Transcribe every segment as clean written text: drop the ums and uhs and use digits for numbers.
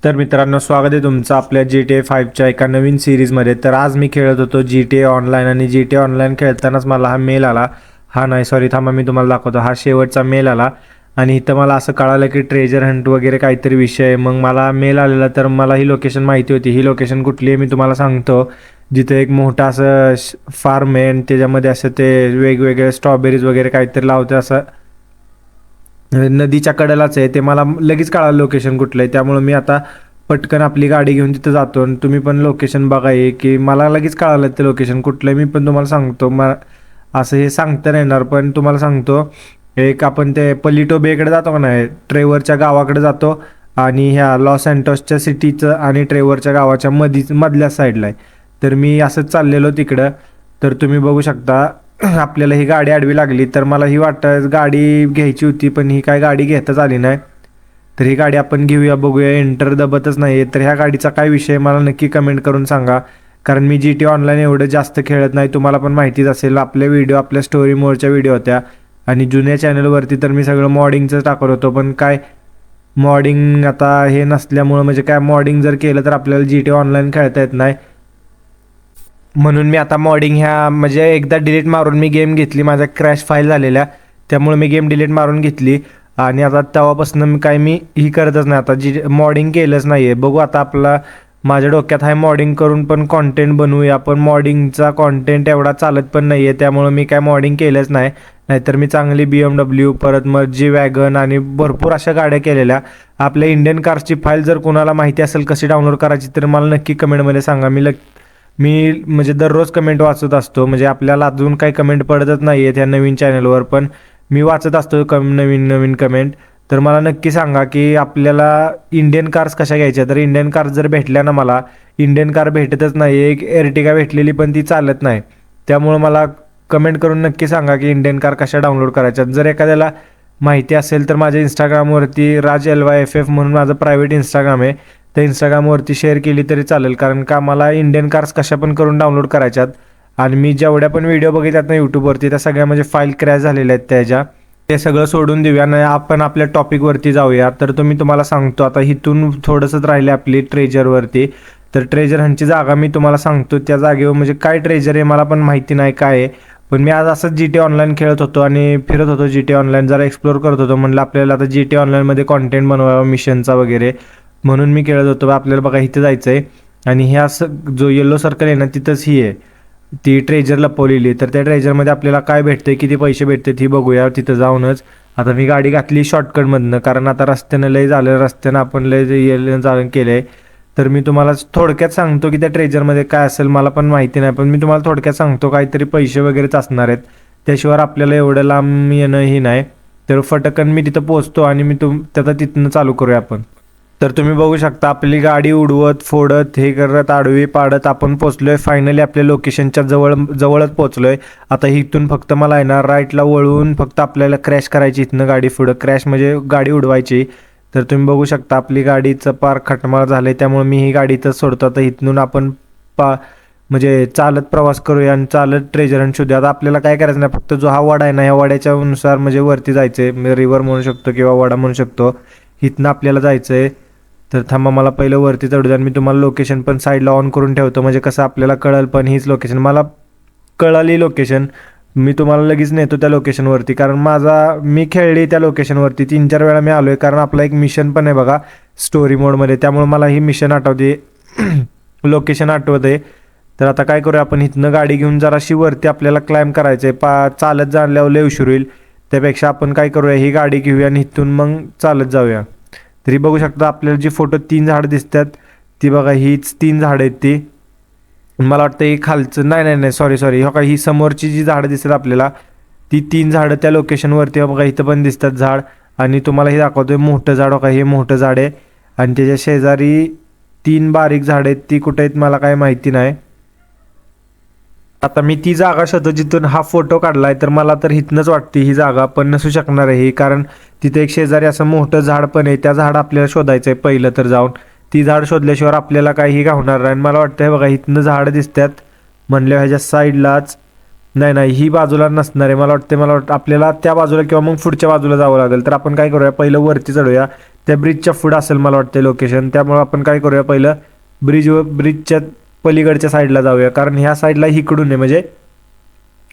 तर मित्रांनो, स्वागत आहे तुमचं आपल्या GTA 5च्या एका नवीन सिरीजमध्ये. तर आज मी खेळत होतो GTA ऑनलाईन आणि GTA ऑनलाईन खेळतानाच मला हा मेल आला. हा नाही, सॉरी, थांबा, मी तुम्हाला दाखवतो. हा शेवटचा मेल आला आणि इथं मला असं कळालं की ट्रेजर हंट वगैरे काहीतरी विषय आहे. मग मला मेल आलेला, तर मला ही लोकेशन माहिती होती. ही लोकेशन कुठली आहे मी तुम्हाला सांगतो. जिथे एक मोठा असं फार्म आहे आणि त्याच्यामध्ये असं ते वेगवेगळे स्ट्रॉबेरीज वगैरे काहीतरी लावते. असं नदीच्या कडेलाच आहे ते. मला लगेच कळालं लोकेशन कुठलं आहे. त्यामुळं मी आता पटकन आपली गाडी घेऊन तिथं जातो आणि तुम्ही पण लोकेशन बघा. आहे की मला लगेच कळालं ते लोकेशन कुठलं आहे. मी पण तुम्हाला सांगतो. असं हे सांगता नाही येणार, पण तुम्हाला सांगतो. एक आपण ते पलिटो बेकडे जातो का नाही, ट्रेवरच्या गावाकडे जातो आणि ह्या लॉस अँटोसच्या सिटीचं आणि ट्रेवरच्या गावाच्या मधल्या साईडला आहे. तर मी असंच चाललेलो तिकडं. तर तुम्ही बघू शकता आपल्याला ही गाडी आडवी लागली. तर मला ही वाटतं गाडी घ्यायची होती, पण ही काय गाडी घेताच आली नाही. तर ही गाडी आपण घेऊया, बघूया. एंटर दबतच नाही आहे. तर ह्या गाडीचा काय विषय मला नक्की कमेंट करून सांगा. कारण मी GTA ऑनलाईन एवढं जास्त खेळत नाही, तुम्हाला पण माहितीच असेल. आपले व्हिडिओ आपल्या स्टोरी मोडच्या व्हिडिओ होत्या आणि जुन्या चॅनलवरती तर मी सगळं मॉडिंगचंच टाकत होतो. पण काय मॉडिंग आता हे नसल्यामुळं, म्हणजे काय मॉडिंग जर केलं तर आपल्याला GTA ऑनलाईन खेळता येत नाही. म्हणून मी आता मॉडिंग ह्या म्हणजे एकदा डिलीट मारून मी गेम घेतली. माझ्या क्रॅश फाईल झालेल्या, त्यामुळे मी गेम डिलीट मारून घेतली आणि आता तेव्हापासून मी ही करतच नाही. आता मॉडिंग केलंच नाही आहे. बघू आता आपला माझ्या डोक्यात आहे मॉडिंग करून पण कॉन्टेंट बनवूया. पण मॉडिंगचा कॉन्टेंट एवढा चालत पण नाही आहे, त्यामुळं मी काय मॉडिंग केलंच नाही. नाहीतर मी चांगली BMW, परत मग G-वॅगन आणि भरपूर अशा गाड्या केलेल्या. आपल्या इंडियन कार्सची फाईल जर कोणाला माहिती असेल कशी डाउनलोड करायची, तर मला नक्की कमेंटमध्ये सांगा. मी म्हणजे दररोज कमेंट वाचत असतो. म्हणजे आपल्याला अजून काही कमेंट पडतच नाही आहेत ह्या नवीन चॅनलवर, पण मी वाचत असतो नवीन नवीन कमेंट. तर मला नक्की सांगा की आपल्याला इंडियन कार्स कशा घ्यायच्या. तर इंडियन कार्स जर भेटल्या ना, मला इंडियन कार भेटतच नाही. एक एर्टिगा भेटलेली पण ती चालत नाही. त्यामुळं मला कमेंट करून नक्की सांगा की इंडियन कार कशा डाउनलोड करायच्या. जर एखाद्याला माहिती असेल तर माझ्या इंस्टाग्रामवरती RajLYFF म्हणून माझं प्रायव्हेट इंस्टाग्राम आहे, त्या इंस्टाग्रामवरती शेअर केली तरी चालेल. कारण का मला इंडियन कार्स कशा पण करून डाउनलोड करायच्यात आणि मी जेवढ्या पण व्हिडिओ बघितल्यात ना यूट्यूबवरती, त्या सगळ्या म्हणजे फाईल क्रॅश झालेल्या आहेत त्याच्या. ते सगळं सोडून देऊया आणि आपण आपल्या टॉपिकवरती जाऊया. तर तुम्हाला सांगतो आता इथून थोडंसंच राहिले आपली ट्रेजरवरती. तर ट्रेजर ह्यांची जागा मी तुम्हाला सांगतो. त्या जागेवर म्हणजे काय ट्रेजर आहे मला पण माहिती नाही काय आहे. पण मी आज असंच GTA ऑनलाईन खेळत होतो आणि फिरत होतो. GTA ऑनलाईन जरा एक्सप्लोर करत होतो. म्हणलं आपल्याला आता GTA ऑनलाईनमध्ये कॉन्टेंट बनवावा मिशनचा वगैरे, म्हणून मी खेळत होतो. आपल्याला बघा इथे जायचं आहे आणि ह्या जो येलो सर्कल आहे ना, तिथंच ही आहे ती ट्रेजर लपवलेली. तर त्या ट्रेजरमध्ये आपल्याला काय भेटते, किती पैसे भेटतात ही बघूया तिथं जाऊनच. आता मी गाडी घातली शॉर्टकटमधनं, कारण आता रस्त्यानं लय झालं, रस्त्यानं आपण लय जाणं केलं आहे. तर मी तुम्हाला थोडक्यात सांगतो की त्या ट्रेजरमध्ये काय असेल मला पण माहिती नाही, पण मी तुम्हाला थोडक्यात सांगतो. काहीतरी पैसे वगैरेच असणार आहेत, त्याशिवाय आपल्याला एवढं लांब येणं ही नाही. तर फटकन मी तिथं पोहोचतो आणि त्याचा तिथनं चालू करूया आपण. तर तुम्ही बघू शकता आपली गाडी उडवत फोडत हे करत आडवी पाडत आपण पोचलोय फायनली आपल्या लोकेशनच्या जवळच पोचलोय. आता इथून फक्त मला आहे ना राईटला वळून फक्त आपल्याला क्रॅश करायची. इथनं गाडी पुढं क्रॅश म्हणजे गाडी उडवायची. तर तुम्ही बघू शकता आपली गाडीचं पार खटमाळ झालं आहे, त्यामुळे मी ही गाडी इथंच सोडतो. आता इथून आपण म्हणजे चालत प्रवास करूया आणि चालत ट्रेजर हंट शोधूया. आता आपल्याला काय करायचं नाही, फक्त जो हा वाडा आहे ना, ह्या वाड्याच्या अनुसार म्हणजे वरती जायचं आहे. रिव्हर म्हणू शकतो किंवा वाडा म्हणू शकतो. इथनं आपल्याला जायचं आहे. तर थांबा, मला पहिलं वरती चढू द्या. मी तुम्हाला लोकेशन पण साईडला ऑन करून ठेवतो, म्हणजे कसं आपल्याला कळलं. पण हीच लोकेशन मला कळाली लोकेशन, मी तुम्हाला लगेच नेतो त्या लोकेशनवरती. कारण मी खेळली त्या लोकेशनवरती 3-4 वेळा मी आलो आहे. कारण आपला एक मिशन पण आहे बघा स्टोरी मोडमध्ये, त्यामुळे मला ही मिशन आठवते लोकेशन आठवते. तर आता काय करूया आपण, इथनं गाडी घेऊन जराशी वरती आपल्याला क्लाइंब करायचं आहे. चालत जाण्यावर लय उशीर होईल, त्यापेक्षा आपण काय करूया, ही गाडी घेऊया आणि इथून मग चालत जाऊया. तरी बघू शकता आपल्याला जी फोटो 3 झाडं दिसतात ती बघा, हीच 3 झाडं आहेत ती. मला वाटतं ही खालचं नाही, सॉरी, हो का, ही समोरची जी झाडं दिसतात आपल्याला ती 3 झाडं त्या लोकेशनवरती बघा इथं पण दिसतात झाड. आणि तुम्हाला हे दाखवतोय मोठं झाड, हो का, हे मोठं झाड आहे आणि त्याच्या शेजारी 3 बारीक झाडं आहेत. ती कुठे आहेत मला काय माहिती नाही. आता मी ती जागा शोधतो जिथून हा फोटो काढलाय. तर मला तर इथनंच वाटते ही जागा, पण नसू शकणार आहे ही, कारण तिथे एक शेजारी असं मोठं झाड पण आहे. त्या झाड आपल्याला शोधायचं आहे पहिलं तर जाऊन. ती झाड शोधल्याशिवाय आपल्याला काही गावणार नाही. मला वाटतं हे बघा इथनं झाडं दिसतात म्हणल्या ह्याच्या साईडलाच. नाही, ही बाजूला नसणार आहे. मला वाटतं आपल्याला त्या बाजूला किंवा मग पुढच्या बाजूला जावं लागेल. तर आपण काय करूया, पहिलं वरती चढूया, त्या ब्रिजच्या पुढं असेल मला वाटतं लोकेशन. त्यामुळं आपण काय करूया, पहिलं ब्रिजच्या पलीकडच्या साईडला जाऊया, कारण ह्या साईडला इकडून आहे म्हणजे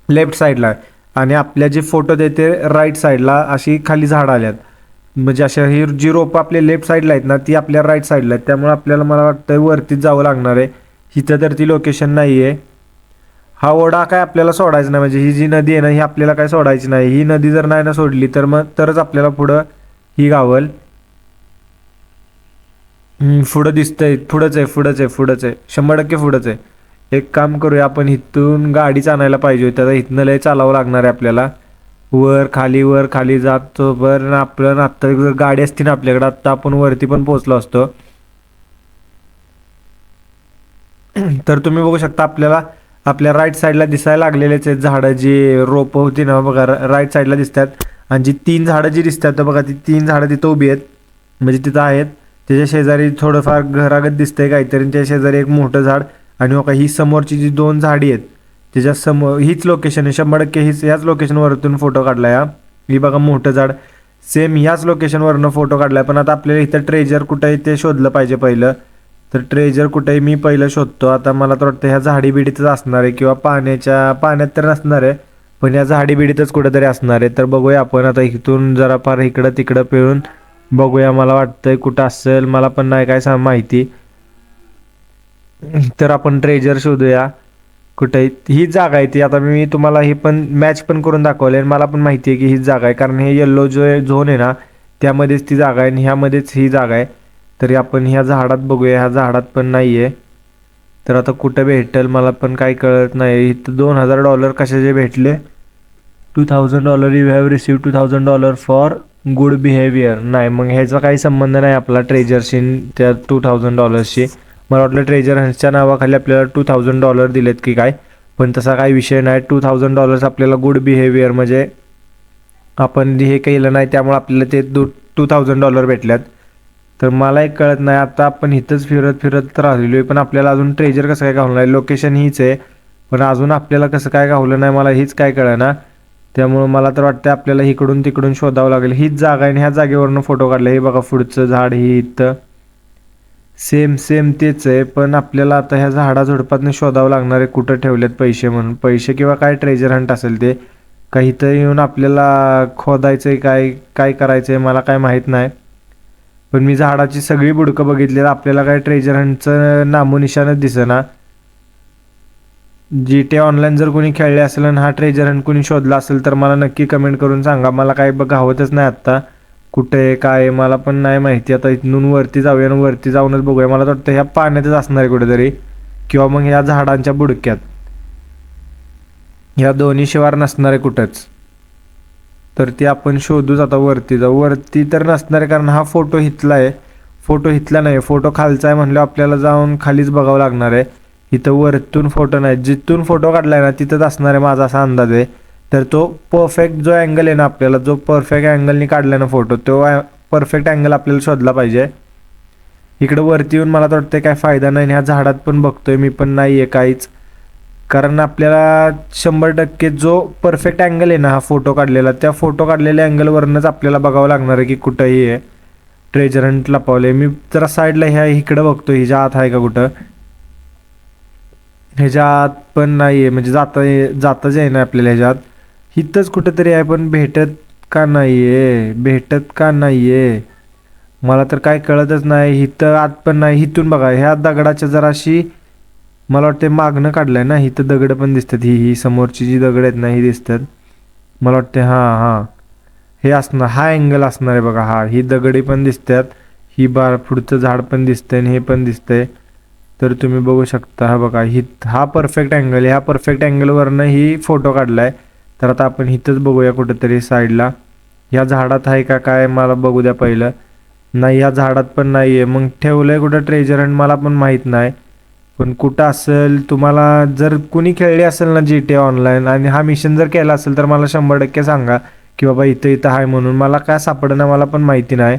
लेफ्ट साईडला आहे, आणि आपल्या जे फोटो देते राईट साईडला अशी खाली झाडं आल्यात, म्हणजे अशा ही जी रोपं आपल्या लेफ्ट साईडला आहेत ना ती आपल्या राईट साईडला आहेत. त्यामुळे आपल्याला मला वाटतं वरतीच जावं लागणार आहे. इथं तर ती लोकेशन नाही आहे. हा ओढा काय आपल्याला सोडायचा नाही, म्हणजे ही जी नदी आहे ना ही आपल्याला काय सोडायची नाही. ही नदी जर नाही ना सोडली तर मग तरच आपल्याला पुढं ही गावल. पुढं दिसतंय, पुढंच आहे 100% पुढंच आहे. एक काम करूया, आपण इथून गाडीच आणायला पाहिजे होती. आता इथनं लय चालावं लागणार आहे आपल्याला, वर खाली जातो. बरं आपलं आत्ता जर गाडी असती ना आपल्याकडे आत्ता आपण वरती पण पोहोचलो असतो. तर तुम्ही बघू शकता आपल्याला आपल्या राईट साईडला दिसायला लागलेलेच आहेत झाडं, जी रोपं होती ना बघा राईट साईडला दिसतात. आणि जी 3 झाडं जी दिसतात तर बघा ती 3 झाडं तिथं उभी आहेत, म्हणजे तिथं आहेत. त्याच्या शेजारी थोडंफार घरागत दिसतंय काहीतरी, त्याच्या शेजारी एक मोठं झाड. आणि बघा ही समोरची जी 2 झाडी आहेत त्याच्या समोर हीच लोकेशन आहे, 100% ह्याच लोकेशनवरतून फोटो काढलाय हा. ही बघा मोठं झाड सेम ह्याच लोकेशनवरनं फोटो काढलाय. पण आता आपल्याला इथं ट्रेजर कुठं आहे ते शोधलं पाहिजे पहिलं. तर ट्रेजर कुठेही मी पहिलं शोधतो. आता मला तर वाटतं ह्या झाडीबिडीतच असणार आहे, किंवा पाण्यात तर नसणार आहे, पण या झाडीबिडीतच कुठेतरी असणार आहे. तर बघूया आपण आता इथून जरा फार इकडं तिकडं पिळून बघूया. मला वाटतंय कुठं असेल, मला पण नाही काय माहिती. तर आपण ट्रेजर शोधूया कुठे. ही जागा आहे ती, आता मी तुम्हाला ही पण मॅच पण करून दाखवले आणि मला पण माहिती आहे की हीच जागा आहे, कारण हे येल्लो जो झोन आहे ना त्यामध्येच ती जागा आहे आणि ह्यामध्येच ही जागा आहे. तरी आपण ह्या झाडात बघूया, ह्या झाडात पण नाही आहे. तर आता कुठं भेटेल मला पण काही कळत नाही. इथं $2000 कशाचे भेटले. $2000 you have receive $2000 for good behaviour. नाही, मग ह्याचा काही संबंध नाही आपला ट्रेजरशी त्या $2000शी. मला वाटलं ट्रेजर हंसच्या नावाखाली आपल्याला $2000 दिलेत की काय, पण तसा काही विषय नाही. $2000 आपल्याला गुड बिहेवियर म्हणजे आपण हे केलं नाही त्यामुळे आपल्याला ते $2000 भेटल्यात. तर मला एक कळत नाही. आता आपण इथंच फिरत राहिलो आहे, पण आपल्याला अजून ट्रेजर कसं काय गावलं नाही. लोकेशन हीच आहे पण अजून आपल्याला कसं काय गावलं नाही मला हीच काय कळना. त्यामुळं मला तर वाटतं आपल्याला इकडून तिकडून शोधावं लागेल. हीच जागा आहे आणि ह्या जागेवरनं फोटो काढला. हे बघा पुढचं झाड ही इथं सेम तेच आहे, पण आपल्याला आता ह्या झाडाझुडपातनं शोधावं लागणार आहे कुठं ठेवलेत पैसे म्हणून. पैसे किंवा काय ट्रेजर हंट असेल ते. काही इथं येऊन आपल्याला खोदायचं आहे, काय करायचं आहे मला काय माहीत नाही. पण मी झाडाची सगळी बुडकं बघितली, आपल्याला काय ट्रेजर हंटचं नामोनिशाणच दिसेना. GTA ऑनलाईन जर कोणी खेळले असेल आणि हा ट्रेजर हंट कोणी शोधला असेल तर मला नक्की कमेंट करून सांगा. मला काय गावतच नाही आत्ता कुठे काय, मला पण नाही माहिती. आता इथून वरती जाऊया आणि वरती जाऊनच बघूया. मला तर वाटतं ह्या पाण्यातच असणार आहे कुठेतरी, किंवा मग ह्या झाडांच्या बुडक्यात. ह्या दोन्ही शिवार नसणार आहे कुठंच. तर ती आपण शोधूच. आता वरती जाऊ. वरती तर नसणार आहे कारण हा फोटो इथला आहे. फोटो इथला नाही, फोटो खालचा आहे म्हणलं आपल्याला जाऊन खालीच बघावं लागणार आहे. इथं वरतून फोटो नाही, जिथून फोटो काढलाय ना तिथंच असणार आहे माझा असा अंदाज आहे. तर तो परफेक्ट जो अँगल आहे ना आपल्याला, जो परफेक्ट अँगलनी काढला ना फोटो, तो परफेक्ट अँगल आपल्याला शोधला पाहिजे. इकडं वरती येऊन मला तर वाटतं काय फायदा नाही. ह्या झाडात पण बघतोय मी पण नाही आहे काहीच, कारण आपल्याला 100% जो परफेक्ट अँगल आहे ना हा फोटो काढलेला, त्या फोटो काढलेल्या अँगलवरनंच आपल्याला बघावं लागणार आहे की कुठंही आहे ट्रेजर हंट लपवले. मी जरा साईडला ह्या इकडं बघतो, हिच्या आत आहे का कुठं. ह्याच्या आत पण नाही आहे, म्हणजे जाताच आहे ना आपल्याला ह्याच्यात. इथंच कुठंतरी आहे पण भेटत का नाही आहे मला तर काय कळतच नाही. इथं आत पण नाही. इथून बघा ह्या दगडाच्या जराशी मला वाटते मागणं काढलंय ना. इथं दगड पण दिसतात, ही समोरची जी दगड आहेत ना ही दिसतात मला वाटते. हां हे असणार, हा अँगल असणार आहे बघा. हा ही दगडी पण दिसतात, ही पुढचं झाड पण दिसतंय आणि हे पण दिसतंय. तर तुम्ही बघू शकता हा बघा, हा परफेक्ट अँगल, ह्या परफेक्ट अँगलवरनं ही फोटो काढलाय. तर आता आपण इथंच बघूया कुठंतरी साईडला. ह्या झाडात आहे का काय मला बघू द्या पहिलं. नाही, ह्या झाडात पण नाही आहे. मग ठेवलंय कुठं ट्रेजर हंट मला पण माहीत नाही. पण कुठं असेल, तुम्हाला जर कुणी खेळली असेल ना GTA ऑनलाईन आणि हा मिशन जर केला असेल तर मला 100% सांगा की बाबा इथं आहे म्हणून. मला काय सापडणं मला पण माहिती नाही.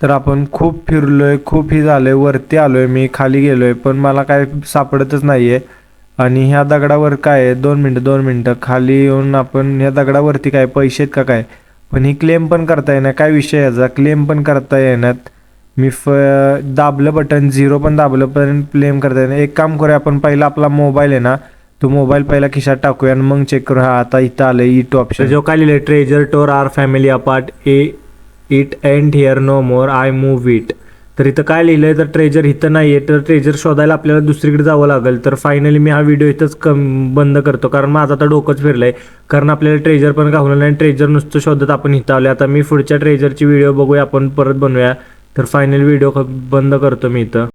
तर आपण खूप फिरलोय, खूप ही झालंय, वरती आलोय मी, खाली गेलोय पण मला काय सापडतच नाहीये. आणि ह्या दगडावर काय आहे, 2 मिनटं खाली येऊन आपण ह्या दगडावरती काय पैसे आहेत का काय. पण ही क्लेम पण करता येणार, काय विषय याचा, क्लेम पण करता येणार. मी दाबलं बटन 0 पण दाबलं पण क्लेम करता येणार. एक काम करूया आपण, पहिला आपला मोबाईल आहे ना तो मोबाईल पहिला खिशात टाकूया आणि मग चेक करू. हा आता इथं आलं इट ऑप्शन, जो काय लिहिलंय treasure tore are family apart it and here no more I move it. तर इथं काय लिहिलंय, तर ट्रेजर इथं नाही आहे, तर ट्रेजर शोधायला आपल्याला दुसरीकडे जावं लागेल. तर फायनली मी हा व्हिडिओ इथंच बंद करतो, कारण माझं आता डोकंच फिरलंय. कारण आपल्याला ट्रेजर पण गावलं नाही, ट्रेजर नुसतं शोधत आपण इथं आलो. आता मी पुढच्या ट्रेजरची व्हिडिओ बघूया आपण, परत बनवूया. तर फायनल व्हिडिओ बंद करतो मी इथं.